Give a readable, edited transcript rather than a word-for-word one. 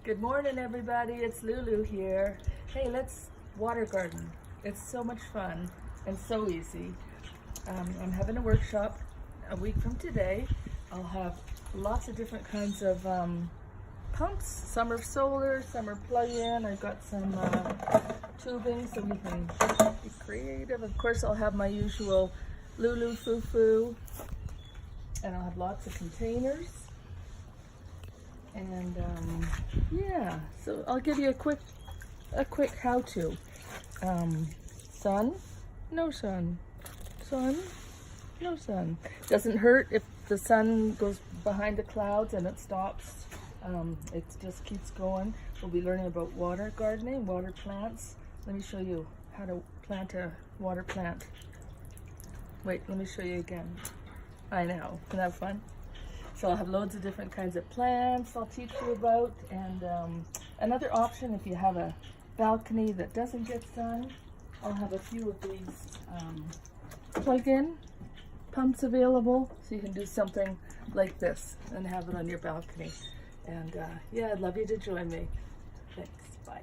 Good morning, everybody. It's Lulu here. Hey, let's water garden. It's so much fun and so easy. I'm having a workshop a week from today. I'll have lots of different kinds of pumps. Some are solar, some are plug-in. I've got some tubing so we can be creative. Of course, I'll have my usual Lulu foo-foo, and I'll have lots of containers. And yeah, so I'll give you a quick how-to. Sun, no sun. Sun, no sun. Doesn't hurt if the sun goes behind the clouds and it stops. It just keeps going. We'll be learning about water gardening, water plants. Let me show you how to plant a water plant. Wait, let me show you again. I know, isn't that fun? So I'll have loads of different kinds of plants I'll teach you about, and another option if you have a balcony that doesn't get sun, I'll have a few of these plug-in pumps available, so you can do something like this and have it on your balcony. And yeah, I'd love you to join me. Thanks, bye.